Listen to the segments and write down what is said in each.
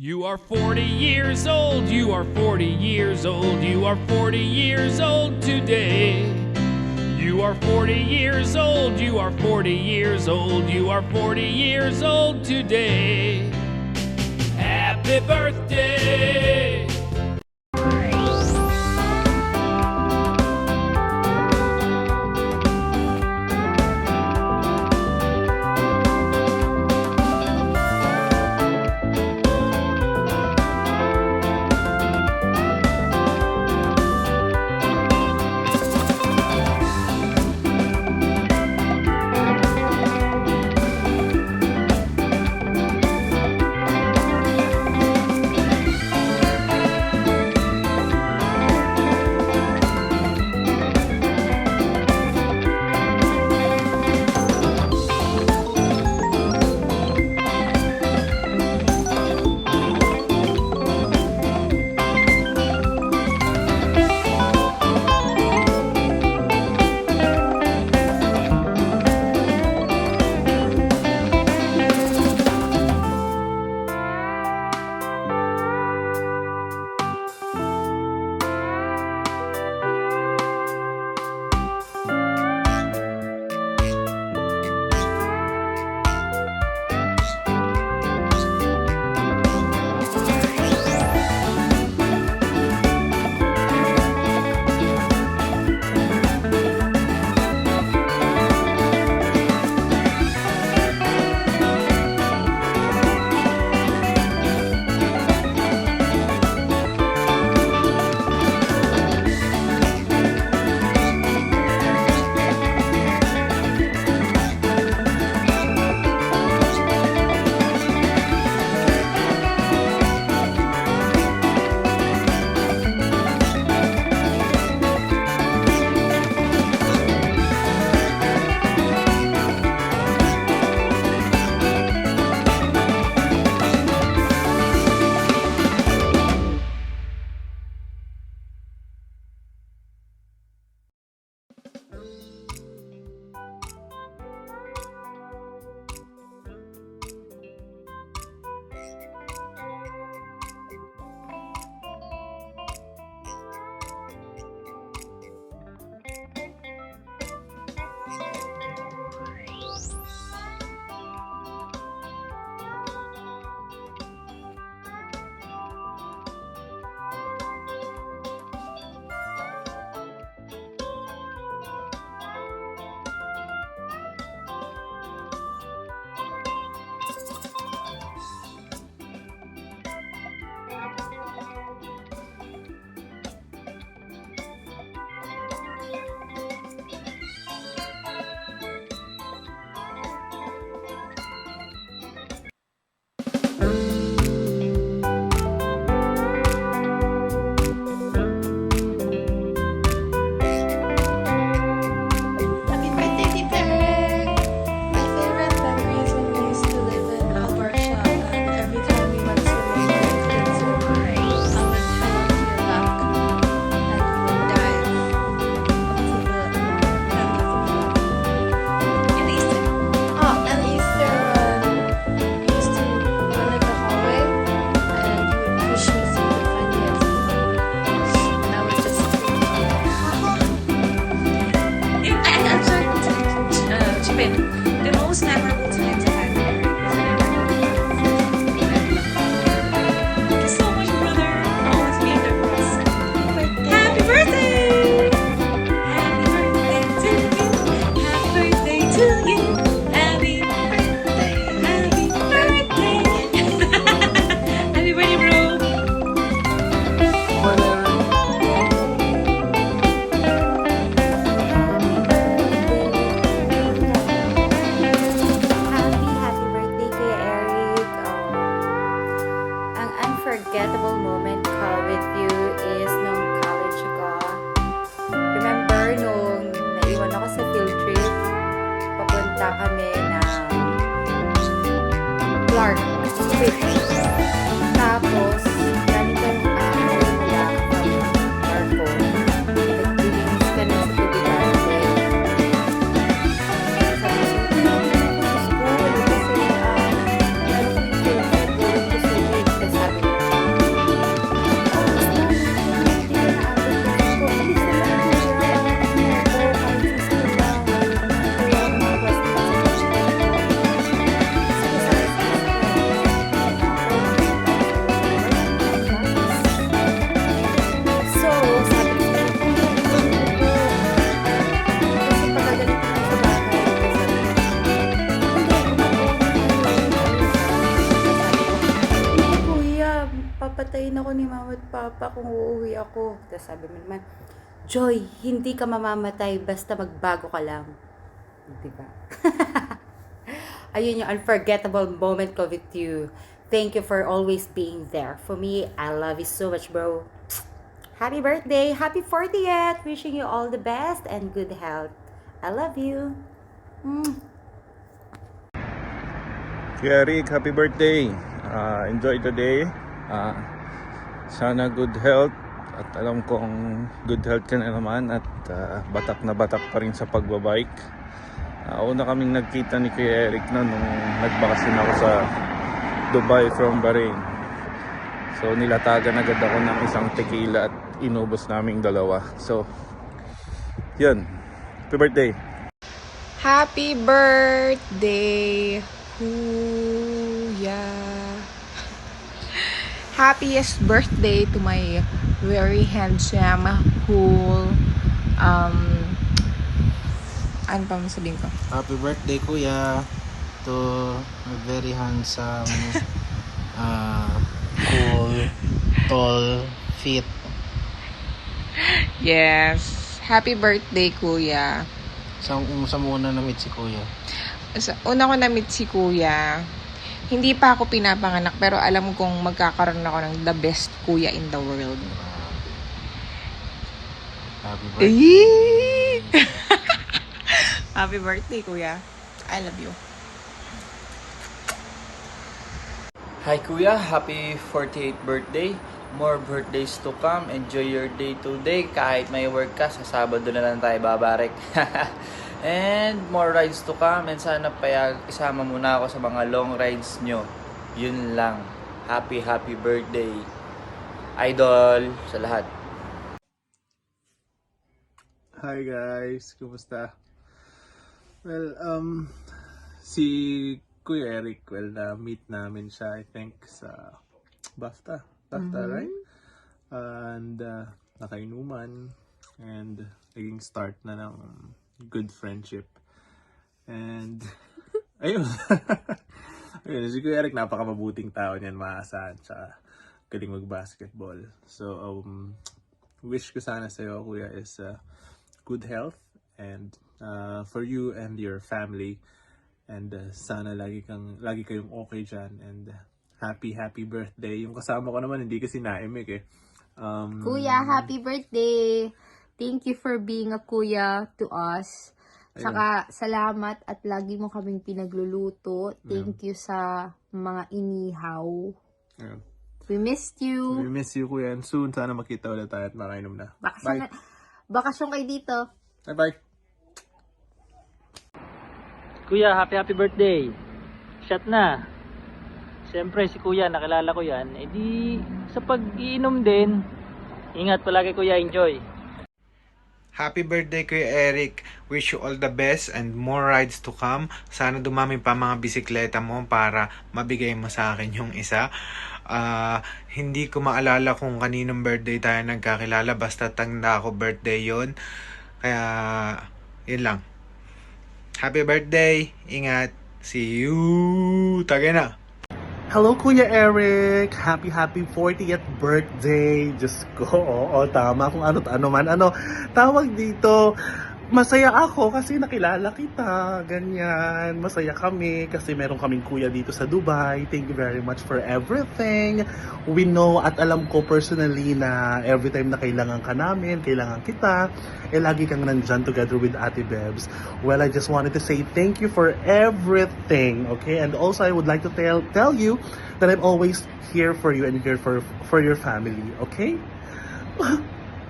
You are 40 years old, you are 40 years old, you are 40 years old today. You are 40 years old, you are 40 years old, you are 40 years old today. Happy birthday! Happy birthday, Tipper! My favorite memory is when we used to live in Alberta, and every time we went swimming, I would hang on to your back, and we would dive up to the end of the pool. And Easter, when we used to run in the hallway, and you would push me so you could find the exit, and I would just scream, I'm sorry, chip in. The most memorable times I had with Eric was thank you so much, brother, for always being there for us. Happy birthday! Happy birthday to you. Happy birthday to you. Happy birthday. Happy birthday. Happy birthday, bro. Happy birthday, Kuya Eric. Ang unforgettable moment ko with you is nung college ako. Remember nung naiwan ako sa field trip, papunta kami ng Clark Street. Tapos, galing kami mula from Clarko. Naglilinis ka na sa tubigante. Sabi ko, "Hindi ako sa school kasi meron kami field trip going to Subic." Tapos sabi papatayin ako ni mama at papa kung uuwi ako. Tapos sabi mo naman, Joy, hindi ka mamamatay basta magbago ka lang. Diba? Ayun yung unforgettable moment ko with you. Thank you for always being there. For me, I love you so much, bro. Happy birthday! Happy 40th! Wishing you all the best and good health. I love you. Kuya Rick, happy birthday. Enjoy the day. Sana good health. At alam kong good health ka na naman. At batak na batak pa rin sa pagbabike. Una kaming nagkita ni Kuya Eric na nung nagbakasin ako sa Dubai from Bahrain. So nilatagan agad ako ng isang tequila at inubos naming dalawa. So, yun. Happy birthday. Happy birthday, Kuya. Happiest birthday to my very handsome, cool, ano pa masabihin ko? Happy birthday, Kuya, to a very handsome, cool, tall, fit. Yes. Happy birthday, Kuya. Sa muna na-meet si Kuya. Una ko na-meet si Kuya, hindi pa ako pinapanganak pero alam kong magkakaroon ako ng the best kuya in the world. Happy birthday. Happy birthday, Kuya. I love you. Hi Kuya, happy 48th birthday. More birthdays to come. Enjoy your day today. Kahit may work ka, sa Sabado na lang tayo babarek. And more rides to come. And sana isama muna ako sa mga long rides nyo. Yun lang. Happy birthday, Idol, sa lahat. Hi guys, kumusta? Well, si Kuya Eric, na-meet namin siya, I think, sa BAFTA, right? And nakainuman, and naging start na ng good friendship. And, ayun. Ayun, si Kuya Eric, napakamabuting tao niyan, maasahan, tsaka galing mag-basketball. So, wish ko sana sa'yo, Kuya, is good health, and for you and your family, and sana lagi kayong okay dyan, and happy birthday. Yung kasama ko naman hindi kasi naimik eh. Kuya, happy birthday! Thank you for being a kuya to us. Saka salamat at lagi mo kaming pinagluluto. Thank you sa mga inihaw. Ayun. We missed you. We miss you, Kuya, and soon sana makita ulit tayo at makainom na. Bye. Bakasyon kayo dito. Bye. Kuya, happy birthday. Shot na. Siyempre si Kuya, nakilala ko yan. Eh di, sa pag-iinom din, ingat palagi Kuya, enjoy. Happy birthday, Kuya Eric. Wish you all the best and more rides to come. Sana dumami pa mga bisikleta mo para mabigay mo sa akin yung isa. Hindi ko maalala kung kaninong birthday tayo nagkakilala. Basta tanda ako birthday yon. Kaya, yun lang. Happy birthday. Ingat. See you. Tagay na. Hello, Kuya Eric! Happy 40th birthday! Diyos ko, oo, tama. Kung ano man. Tawag dito, masaya ako kasi nakilala kita. Ganyan. Masaya kami kasi meron kaming kuya dito sa Dubai. Thank you very much for everything. We know at alam ko personally na every time na kailangan ka namin, kailangan kita, lagi kang nandyan together with Ate Bebs. Well, I just wanted to say thank you for everything, okay? And also, I would like to tell you that I'm always here for you and here for your family, okay?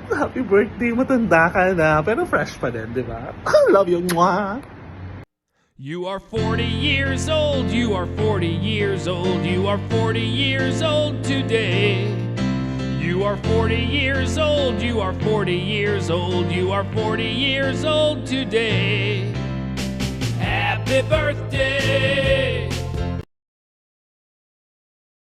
Happy birthday, matanda ka na, pero fresh pa din, di ba? Love you, mwah! You are 40 years old, you are 40 years old, you are 40 years old today. You are 40 years old, you are 40 years old, you are 40 years old today. Happy birthday!